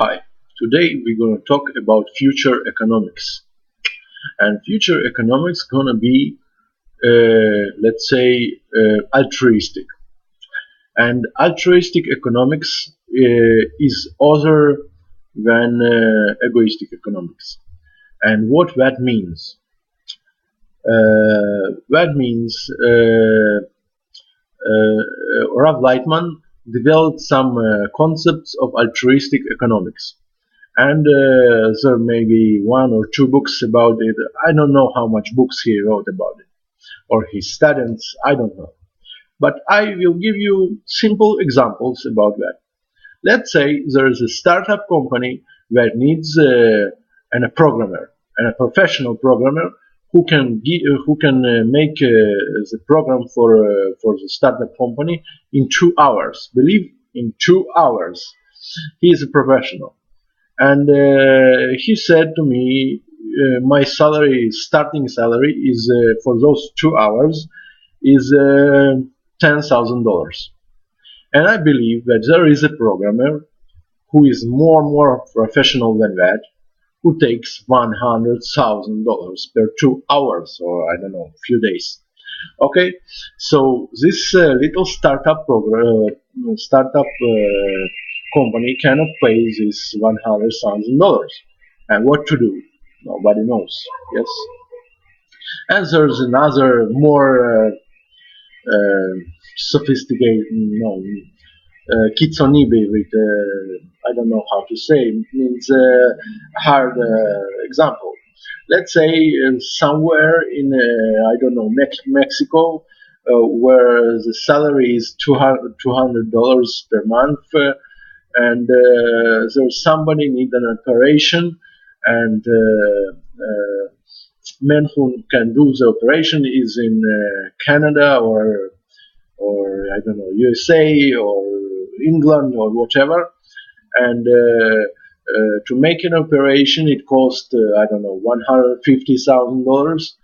Hi, today we're going to talk about future economics. And future economics gonna be, let's say, altruistic. And altruistic economics is other than egoistic economics. And what that means? That means Rav Laitman developed some concepts of altruistic economics. And there may be one or two books about it. I don't know how much books he wrote about it, or his students, I don't know. But I will give you simple examples about that. Let's say there is a startup company that needs a programmer, and a professional programmer who can make the program for the startup company in 2 hours. Believe in 2 hours. He is a professional. And he said to me, my starting salary is for those 2 hours is $10,000. And I believe that there is a programmer who is more professional than that, who takes $100,000 per 2 hours, or I don't know, a few days. Okay, so this little startup company cannot pay this $100,000. And what to do? Nobody knows. Yes. And there's another more sophisticated, kitzoni with I don't know how to say, means hard example. Let's say somewhere in I don't know, Mexico, where the salary is $200 per month, and there's somebody need an operation, and man who can do the operation is in Canada or I don't know, USA or England or whatever, and to make an operation it costs I don't know, $150,000,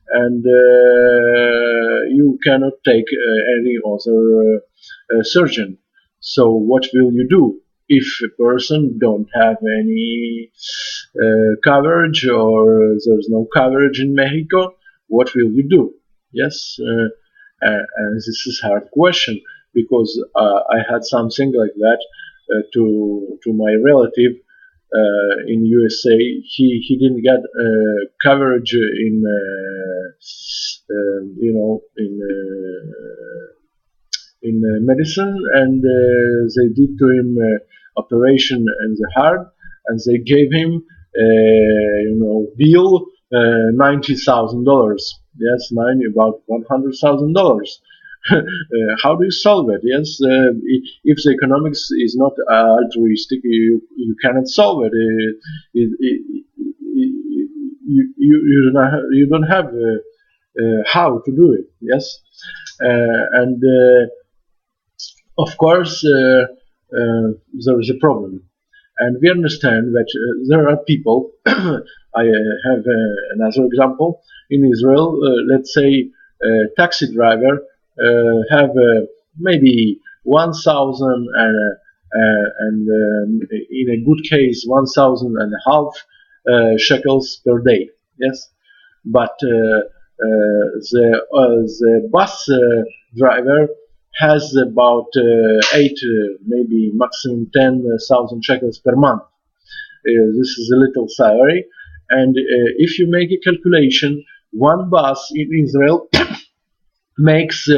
and you cannot take any other surgeon. So what will you do if a person don't have any coverage, or there's no coverage in Mexico? What will you do? Yes, and this is a hard question, because I had something like that to my relative in USA. He didn't get coverage in medicine, and they did to him operation in the heart, and they gave him bill $90,000. Yes, about $100,000. How do you solve it? Yes, if the economics is not altruistic, you cannot solve it. You don't have how to do it. Yes, and of course there is a problem, and we understand that there are people. I have another example in Israel. Let's say a taxi driver have maybe 1,000 and in a good case 1,500 shekels per day. Yes, but the bus driver has about 8, maybe maximum 10,000 shekels per month. This is a little salary, and if you make a calculation, one bus in Israel makes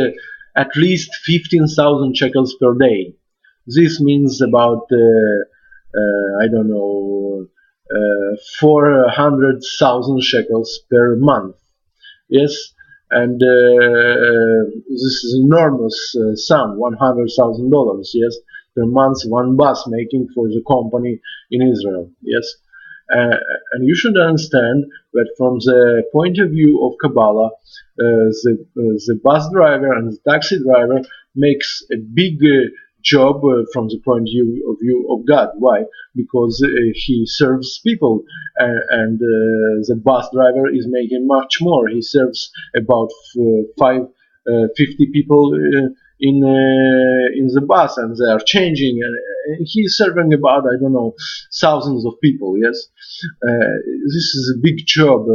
at least 15,000 shekels per day. This means about I don't know, 400,000 shekels per month. Yes, and this is enormous sum, $100,000. Yes, per month, one bus making for the company in Israel. Yes, and you should understand that from the point of view of Kabbalah, the bus driver and the taxi driver makes a big job from the point of view of God. Why? Because he serves people, and the bus driver is making much more. He serves about 50 people in the bus, and they are changing, and he's serving about, I don't know, thousands of people. Yes, this is a big job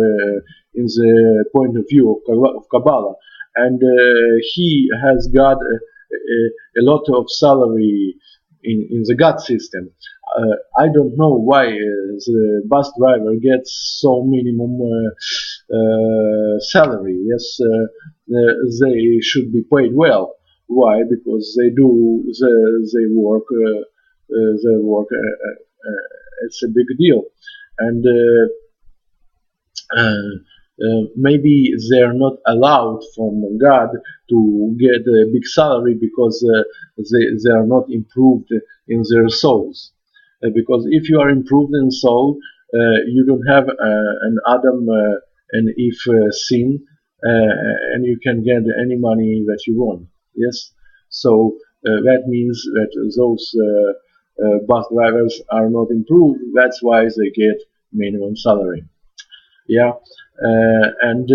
in the point of view of Kabbalah, and he has got a lot of salary in the God system. I don't know why the bus driver gets so minimum salary. Yes, they should be paid well. Why? Because they do they work. Their work. It's a big deal, and maybe they're not allowed from God to get a big salary because they are not improved in their souls. Because if you are improved in soul, you don't have an Adam and Eve sin, and you can get any money that you want. Yes, so that means that those bus drivers are not improved. That's why they get minimum salary. Yeah, and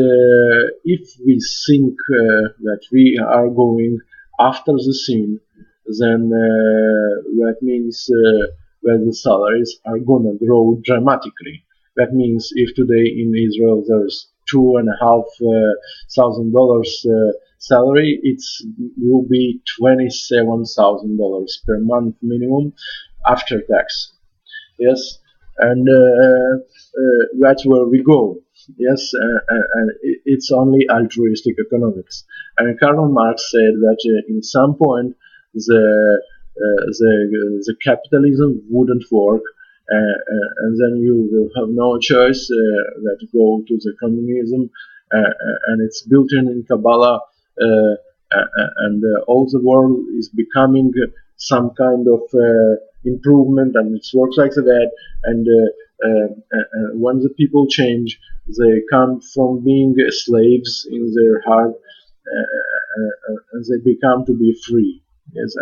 if we think that we are going after the sin, then that means that the salaries are gonna grow dramatically. That means if today in Israel there's $2,500 salary, it will be $27,000 per month minimum after tax. Yes, and that's where we go. Yes, and it's only altruistic economics. And Karl Marx said that in some point the capitalism wouldn't work, and then you will have no choice that to go to the communism, and it's built in Kabbalah, and all the world is becoming some kind of improvement, and it works like that. And when the people change, they come from being slaves in their heart, and they become to be free. Yes,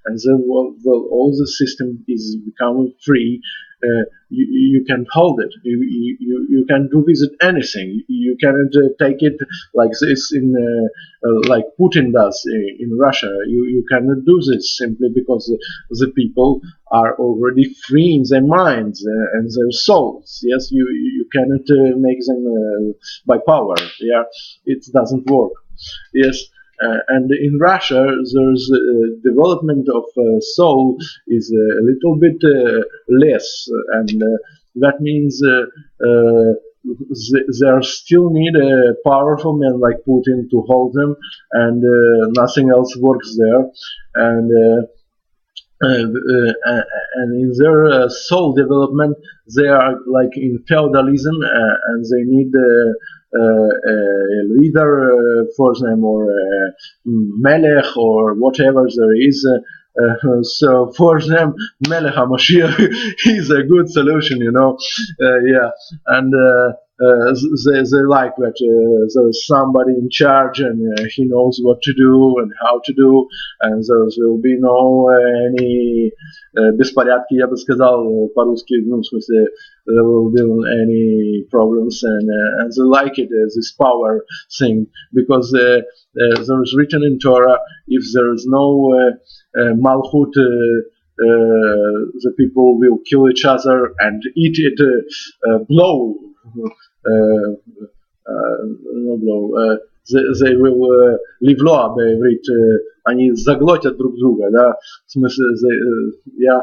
and then all the system is becoming free. You can hold it. You can do with it anything. You cannot take it like this in like Putin does in Russia. You cannot do this simply because the people are already free in their minds and their souls. Yes, you cannot make them by power. Yeah, it doesn't work. Yes. And in Russia, there's development of soul is a little bit less, and that means there still need a powerful man like Putin to hold them, and nothing else works there. And in their soul development, they are like in feudalism, and they need a leader for them, or a melech, or whatever there is. So for them, Melech HaMashiach is a good solution, yeah, and they like that there's somebody in charge, and he knows what to do and how to do, and there will be no any беспорядки, я бы сказал по-русски, в смысле, there will be any problems, and they like it, this power thing, because there is written in Torah, if there is no Malchut, the people will kill each other and eat it, blow, no blow, they will livloa בעברית, они заглотят друг друга, да, в смысле, yeah,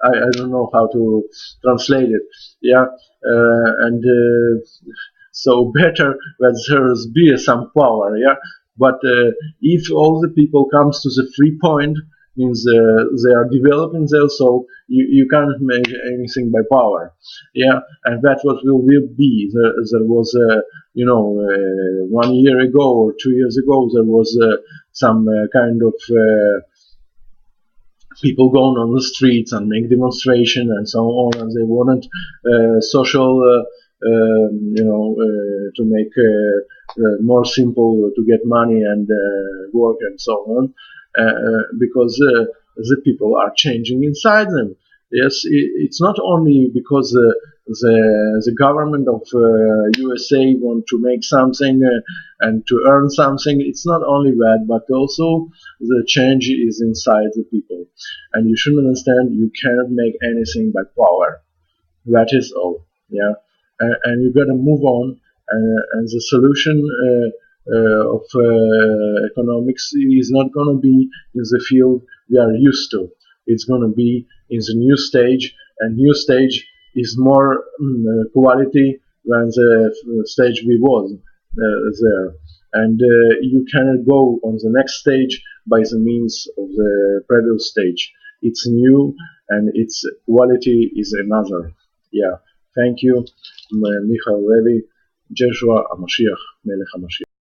I don't know how to translate it, yeah, and so better that there's be some power, yeah. But if all the people comes to the free point, means they are developing their soul, you can't make anything by power, yeah. And that's what will be. There was, 1 year ago or 2 years ago, there was some kind of people going on the streets and make demonstration and so on, and they wanted social, to make more simple to get money and work and so on, because the people are changing inside them. Yes, it's not only because the government of USA want to make something and to earn something. It's not only that, but also the change is inside the people. And you should understand you cannot make anything by power. That is all. Yeah, and you got to move on. And the solution of economics is not going to be in the field we are used to. It's going to be in the new stage, and new stage is more quality than the stage we was there. And you cannot go on the next stage by the means of the previous stage. It's new, and its quality is another. Yeah. Thank you, Michael Levy, Joshua HaMashiach, Melech HaMashiach.